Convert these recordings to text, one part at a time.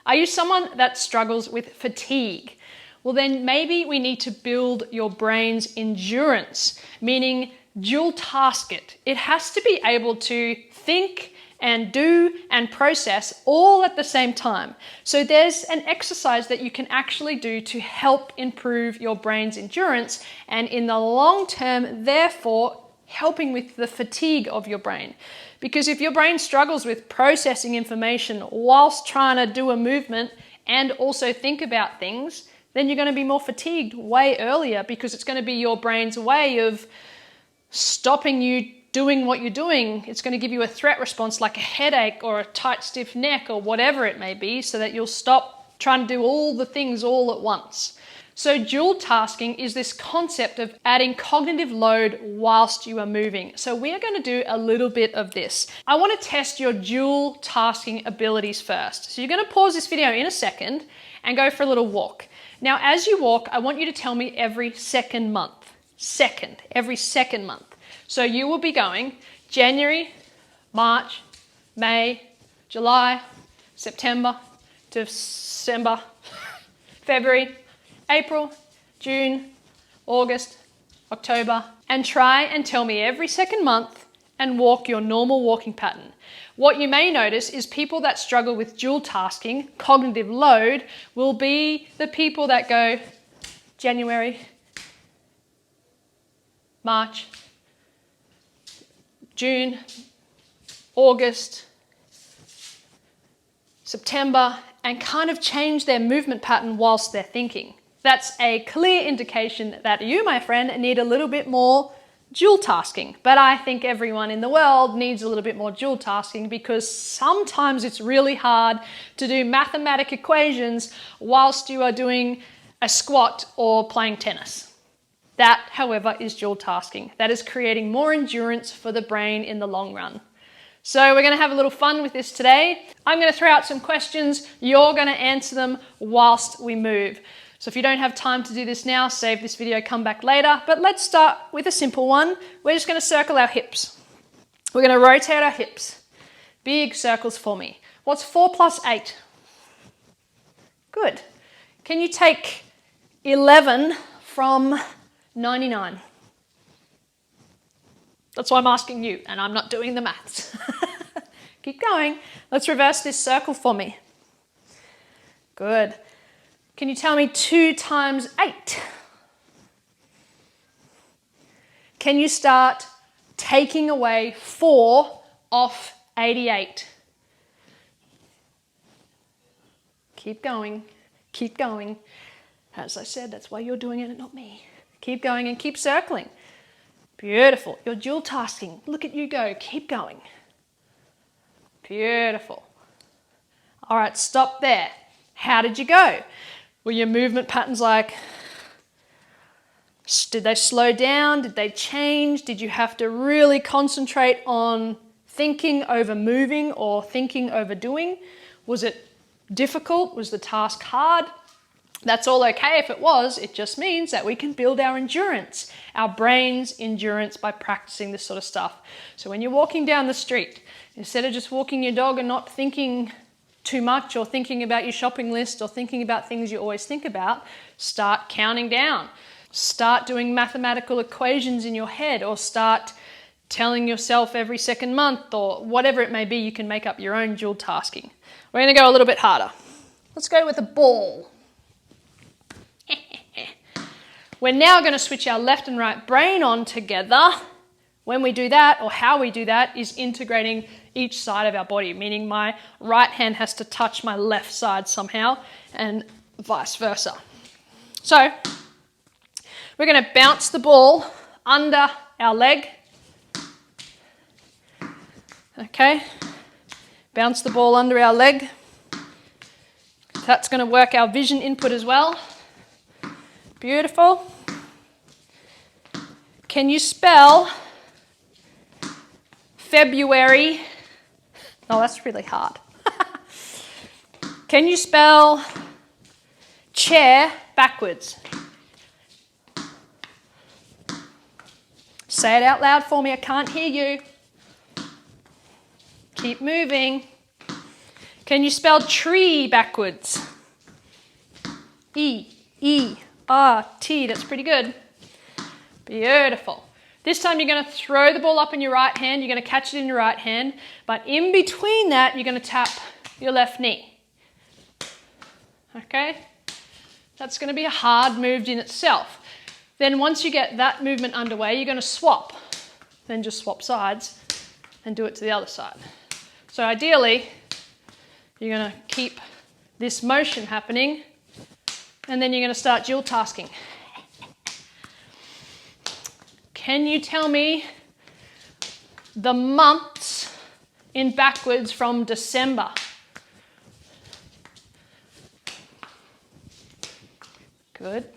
Are you someone that struggles with fatigue? Well, then maybe we need to build your brain's endurance, meaning dual task it. It has to be able to think and do and process all at the same time. So there's an exercise that you can actually do to help improve your brain's endurance and in the long term, therefore, helping with the fatigue of your brain. Because if your brain struggles with processing information whilst trying to do a movement and also think about things, then you're going to be more fatigued way earlier because it's going to be your brain's way of stopping you doing what you're doing. It's going to give you a threat response like a headache or a tight, stiff neck or whatever it may be so that you'll stop trying to do all the things all at once. So dual tasking is this concept of adding cognitive load whilst you are moving. So we are going to do a little bit of this. I want to test your dual tasking abilities first. So you're going to pause this video in a second and go for a little walk. Now, as you walk, I want you to tell me every second month. Every second month. So you will be going January, March, May, July, September, December, February, April, June, August, October, and try and tell me every second month and walk your normal walking pattern. What you may notice is people that struggle with dual tasking, cognitive load, will be the people that go January, March, June, August, September, and kind of change their movement pattern whilst they're thinking. That's a clear indication that you, my friend, need a little bit more dual tasking. But I think everyone in the world needs a little bit more dual tasking because sometimes it's really hard to do mathematical equations whilst you are doing a squat or playing tennis. That, however, is dual tasking. That is creating more endurance for the brain in the long run. So we're going to have a little fun with this today. I'm going to throw out some questions. You're going to answer them whilst we move. So if you don't have time to do this now, save this video, come back later. But let's start with a simple one. We're just going to circle our hips. We're going to rotate our hips. Big circles for me. What's 4 plus 8? Good. Can you take 11 from 99? That's why I'm asking you, and I'm not doing the maths. Keep going. Let's reverse this circle for me. Good. Can you tell me 2 times 8? Can you start taking away 4 off 88? Keep going. Keep going. As I said, that's why you're doing it and not me. Keep going and keep circling. Beautiful. You're dual tasking. Look at you go. Keep going. Beautiful. All right, stop there. How did you go? Were your movement patterns like, did they slow down? Did they change? Did you have to really concentrate on thinking over moving or thinking over doing? Was it difficult? Was the task hard? That's all okay if it was. It just means that we can build our endurance, our brain's endurance by practicing this sort of stuff. So when you're walking down the street, instead of just walking your dog and not thinking too much or thinking about your shopping list or thinking about things you always think about, start counting down. Start doing mathematical equations in your head or start telling yourself every second month or whatever it may be. You can make up your own dual tasking. We're going to go a little bit harder. Let's go with a ball. We're now going to switch our left and right brain on together. When we do that, or how we do that, is integrating each side of our body, meaning my right hand has to touch my left side somehow, and vice versa. So, we're going to bounce the ball under our leg. Okay, bounce the ball under our leg. That's going to work our vision input as well. Beautiful. Can you spell February? Oh, that's really hard. Can you spell chair backwards? Say it out loud for me. I can't hear you. Keep moving. Can you spell tree backwards? E-E-R-T. That's pretty good. Beautiful. This time you're going to throw the ball up in your right hand. You're going to catch it in your right hand. But in between that, you're going to tap your left knee. Okay? That's going to be a hard move in itself. Then once you get that movement underway, you're going to swap. Then just swap sides and do it to the other side. So ideally, you're going to keep this motion happening, and then you're going to start dual tasking. Can you tell me the months in backwards from December? Good.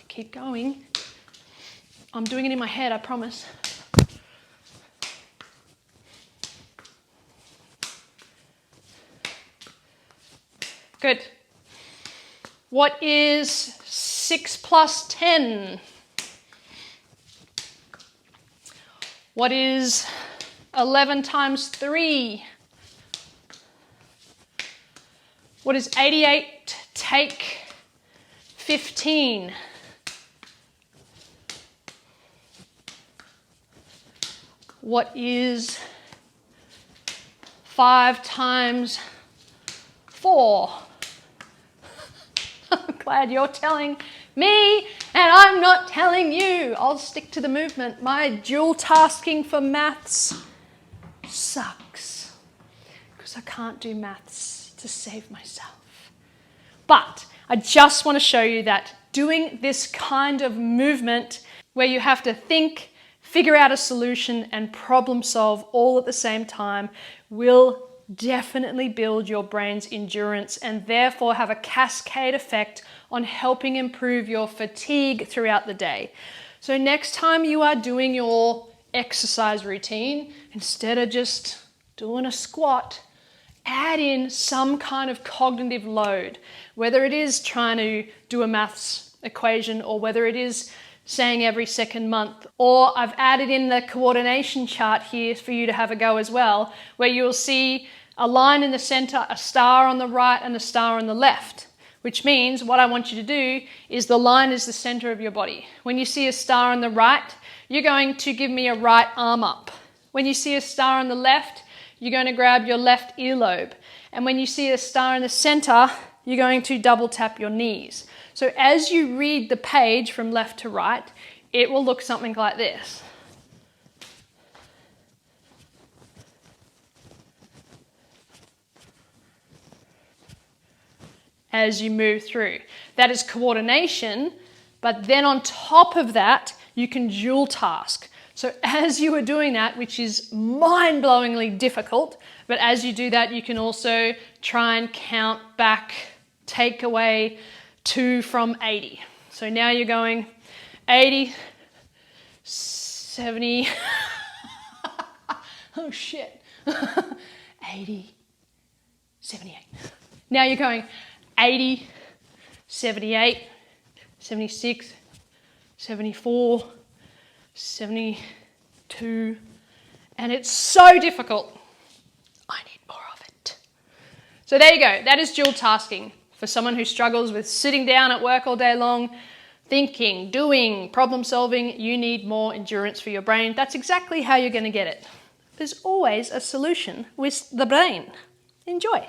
Keep going. I'm doing it in my head, I promise. Good. What is 6 plus 10? What is 11 times 3? What is 88 take 15? What is 5 times 4? I'm glad you're telling me and I'm not telling you. I'll stick to the movement. My dual tasking for maths sucks because I can't do maths to save myself. But I just want to show you that doing this kind of movement where you have to think, figure out a solution and problem solve all at the same time will definitely build your brain's endurance and therefore have a cascade effect on helping improve your fatigue throughout the day. So next time you are doing your exercise routine, instead of just doing a squat, add in some kind of cognitive load, whether it is trying to do a maths equation or whether it is saying every second month, or I've added in the coordination chart here for you to have a go as well, where you'll see a line in the center, a star on the right and a star on the left, which means what I want you to do is the line is the center of your body. When you see a star on the right, you're going to give me a right arm up. When you see a star on the left, you're going to grab your left earlobe. And when you see a star in the center, you're going to double tap your knees. So as you read the page from left to right, it will look something like this. As you move through. That is coordination, but then on top of that, you can dual task. So as you are doing that, which is mind-blowingly difficult, but as you do that, you can also try and count back, take away 2 from 80. So now you're going 80, 70, oh shit, 80, 78. Now you're going 80, 78, 76, 74, 72, and it's so difficult. I need more of it. So there you go. That is dual tasking. For someone who struggles with sitting down at work all day long, thinking, doing, problem solving, you need more endurance for your brain. That's exactly how you're going to get it. There's always a solution with the brain. Enjoy.